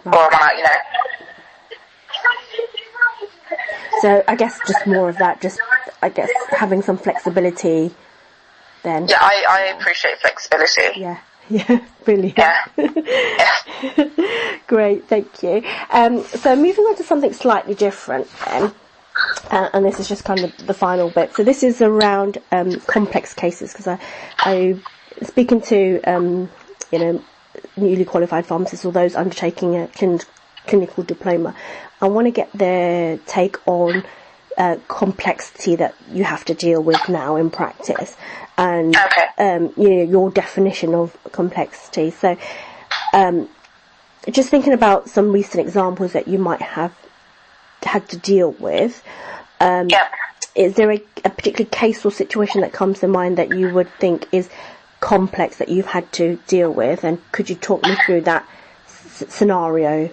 or I'm on, you know. So I guess just more of that, just, I guess, having some flexibility then. Yeah, I appreciate flexibility. Yeah, brilliant. Yeah. Yeah. Great, thank you. So moving on to something slightly different then, and this is just kind of the final bit. So this is around complex cases, because I speaking to newly qualified pharmacists or those undertaking a clinical diploma, I want to get their take on complexity that you have to deal with now in practice, and your definition of complexity. So just thinking about some recent examples that you might have had to deal with, is there a particular case or situation that comes to mind that you would think is complex that you've had to deal with, and could you talk me through that scenario?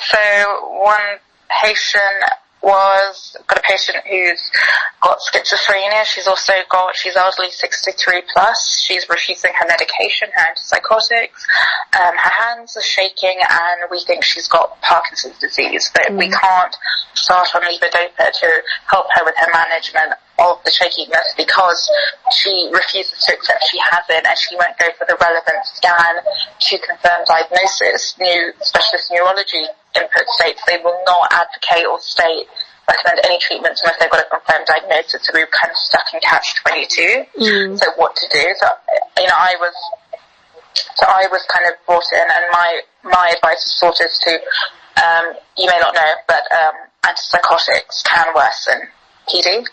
So one patient got a patient who's got schizophrenia. She's elderly, 63 plus. She's refusing her medication, her antipsychotics. Her hands are shaking, and we think she's got Parkinson's disease, but we can't start on levodopa to help her with her management of the shakiness because she refuses to accept she has it, and she won't go for the relevant scan to confirm diagnosis. New specialist neurology input states they will not advocate or recommend any treatments unless they've got a confirmed diagnosis. So we were kind of stuck in catch-22. So what to do? So I was kind of brought in, and my advice was sort of to you may not know, but antipsychotics can worsen PD.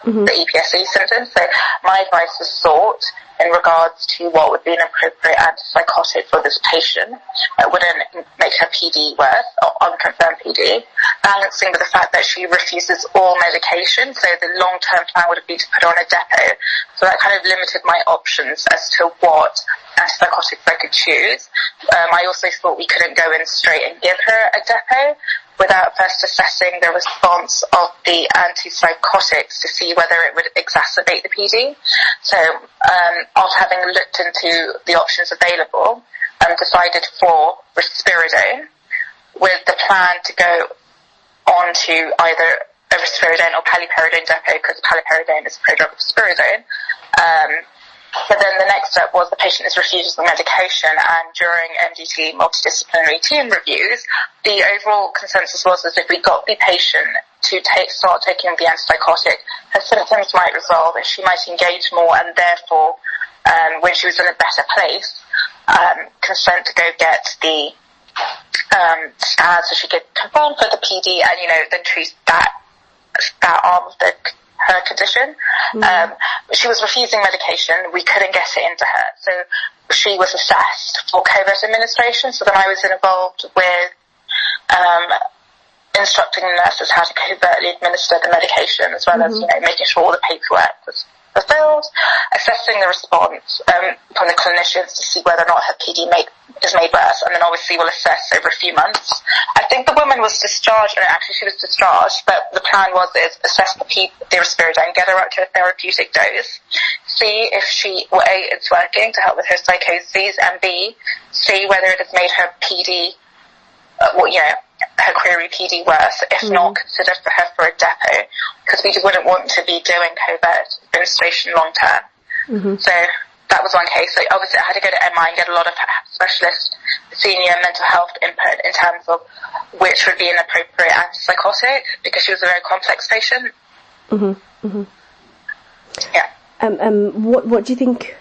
The EPSE symptoms. So my advice was sought in regards to what would be an appropriate antipsychotic for this patient that wouldn't make her PD worse, or unconfirmed PD, balancing with the fact that she refuses all medication. So the long-term plan would have been to put her on a depot. So that kind of limited my options as to what antipsychotics I could choose. I also thought we couldn't go in straight and give her a depot without first assessing the response of the antipsychotics to see whether it would exacerbate the PD. So after having looked into the options available, decided for risperidone, with the plan to go on to either a risperidone or paliperidone depot, because paliperidone is a prodrug of risperidone. But then the next step was the patient is refusing the medication, and during MDT multidisciplinary team reviews, the overall consensus was that if we got the patient to start taking the antipsychotic, her symptoms might resolve and she might engage more, and therefore, when she was in a better place, consent to go get the scan so she could confirm for the PD and, then treat that arm of her condition. She was refusing medication. We couldn't get it into her. So she was assessed for covert administration. So then I was involved with instructing the nurses how to covertly administer the medication, as well as, making sure all the paperwork was fulfilled, assessing the response from the clinicians to see whether or not her PD is made worse, and then obviously we'll assess over a few months. I think the woman was discharged, she was discharged, but the plan was assess the risperidone, get her up to a therapeutic dose, see if it's working to help with her psychoses, and B, see whether it has made her PD, her query PD worse. If not, consider for her for a depot, because we wouldn't want to be doing covert administration long term. So that was one case. So obviously I had to go to MI and get a lot of specialist senior mental health input in terms of which would be an appropriate antipsychotic, because she was a very complex patient. What do you think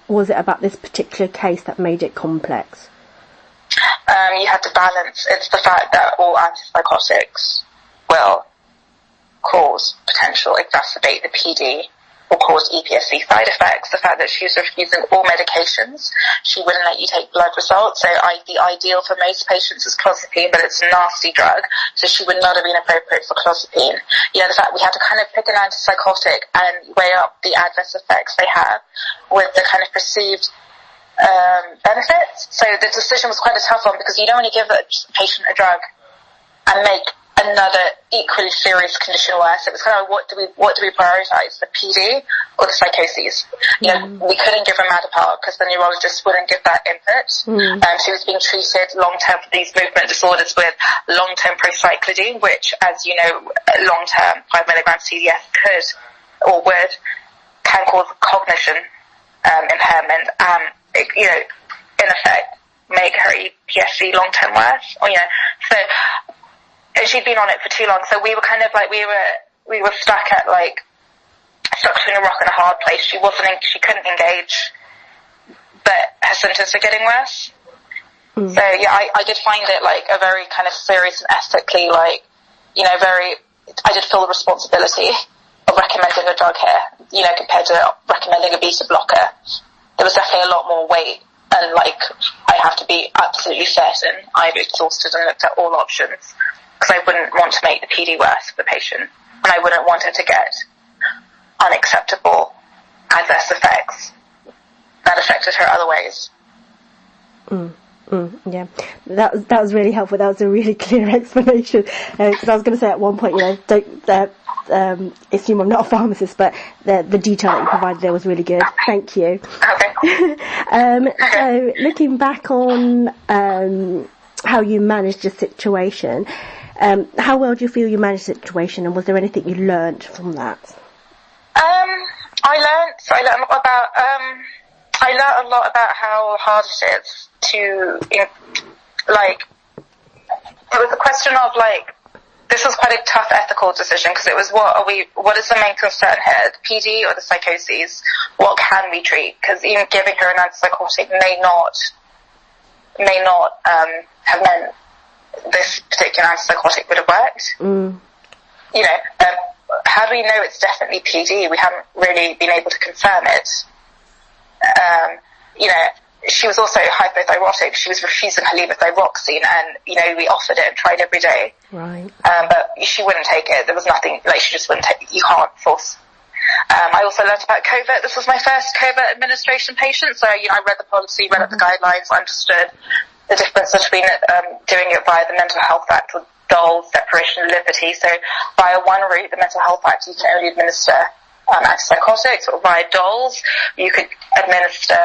was it about this particular case that made it complex? You have to balance. It's the fact that all antipsychotics will exacerbate the PD or cause EPSC side effects. The fact that she was refusing all medications, she wouldn't let you take blood results. So the ideal for most patients is clozapine, but it's a nasty drug, so she would not have been appropriate for clozapine. The fact we had to kind of pick an antipsychotic and weigh up the adverse effects they have with the kind of perceived benefits. So the decision was quite a tough one, because you don't want to give a patient a drug and make another equally serious condition worse. It was kind of what do we prioritize, the PD or the psychoses? You know, we couldn't give her Madapar because the neurologist wouldn't give that input. She was being treated long-term for these movement disorders with long-term procyclidine, which, as you know, long-term 5 milligrams TDS can cause cognition impairment and, you know, in effect, make her EPSD long-term worse. Or, you know, so she'd been on it for too long, so we were kind of like, we were stuck between a rock and a hard place. She couldn't engage, but her symptoms were getting worse. So yeah, I did find it like a very kind of serious and ethically, like, you know, I did feel the responsibility of recommending a drug here, you know, compared to recommending a beta blocker. There was definitely a lot more weight, and like, I have to be absolutely certain I've exhausted and looked at all options, because I wouldn't want to make the PD worse for the patient, and I wouldn't want her to get unacceptable adverse effects that affected her other ways. Yeah, that was really helpful. That was a really clear explanation. Because I was going to say at one point, you know, don't assume I'm not a pharmacist, but the detail that you provided there was really good. Thank you. Okay. So looking back on how you managed the situation, how well do you feel you managed the situation, and was there anything you learned from that? I learned a lot about how hard it is to, like, it was a question of, like, this was quite a tough ethical decision, because it was, what is the main concern here, the PD or the psychoses? What can we treat? Because even giving her an antipsychotic may not have meant this particular antipsychotic would have worked. You know, how do we know it's definitely PD? We haven't really been able to confirm it. You know, she was also hypothyrotic. She was refusing her levothyroxine, and, you know, we offered it and tried every day. Right. But she wouldn't take it. There was nothing, like, she just wouldn't take it. You can't force. I also learned about covert. This was my first covert administration patient, so, you know, I read the policy, read up the guidelines, understood the difference between doing it via the Mental Health Act or DOL, separation of liberty. So via one route, the Mental Health Act, you can only administer antipsychotics, or via DOLs, you could administer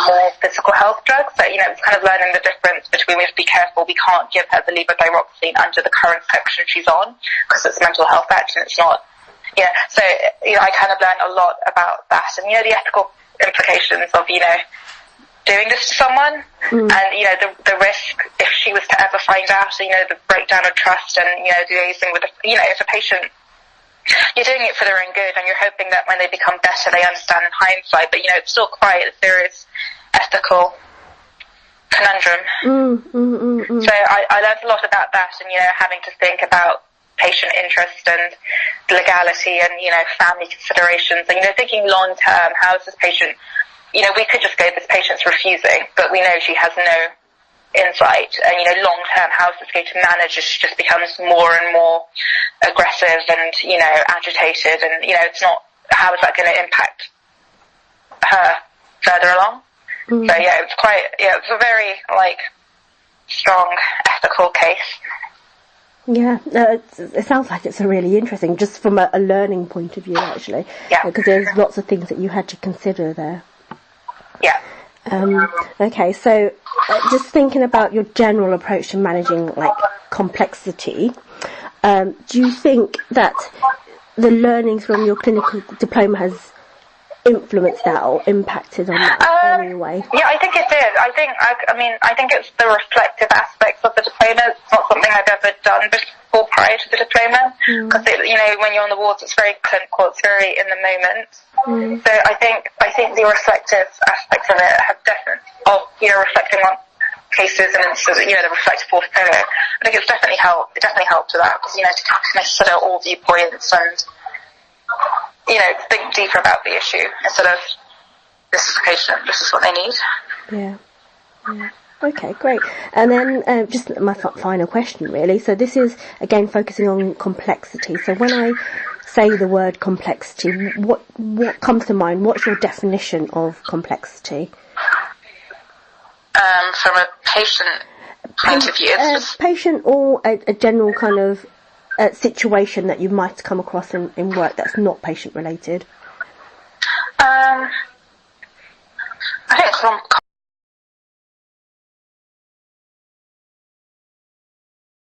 more physical health drugs. So, you know, it's kind of learning the difference between, we have to be careful, we can't give her the levothyroxine under the current section she's on, because it's Mental Health Act and it's not, yeah. So, you know, I kind of learned a lot about that, and, you know, the ethical implications of, you know, doing this to someone, and, you know, the risk if she was to ever find out, you know, the breakdown of trust, and, you know, liaising with, you know, if a patient, you're doing it for their own good, and you're hoping that when they become better, they understand in hindsight, but, you know, it's still quite a serious ethical conundrum. So I learned a lot about that, and, you know, having to think about patient interest and legality and, you know, family considerations, and, you know, thinking long term, how is this patient, you know, we could just go, this patient's refusing, but we know she has no insight, and, you know, long term, how is this going to manage as she just becomes more and more aggressive and, you know, agitated, and, you know, it's not, how is that going to impact her further along? So yeah, it's a very, like, strong ethical case. Yeah, it sounds like it's a really interesting, just from a learning point of view, actually. Yeah. Because there's lots of things that you had to consider there. Yeah. Okay, so just thinking about your general approach to managing, like, complexity, do you think that the learnings from your clinical diploma has influenced that or impacted on that in any way? Yeah, I think it did. I think it's the reflective aspects of the diploma. It's not something I've ever done before prior to the diploma, because, you know, when you're on the wards, it's very clinical, it's very in the moment. So I think the reflective aspects of it have you know, reflecting on cases and, you know, the reflective portfolio, I think it's definitely helped. It definitely helped with that, because, you know, to consider all viewpoints and, you know, think deeper about the issue instead of, this is the patient, this is what they need. Yeah. Okay, great. And then just my final question, really. So this is, again, focusing on complexity. So when I say the word complexity, what comes to mind? What's your definition of complexity? From a patient point of view, patient or a general kind of situation that you might come across in work that's not patient related? I think from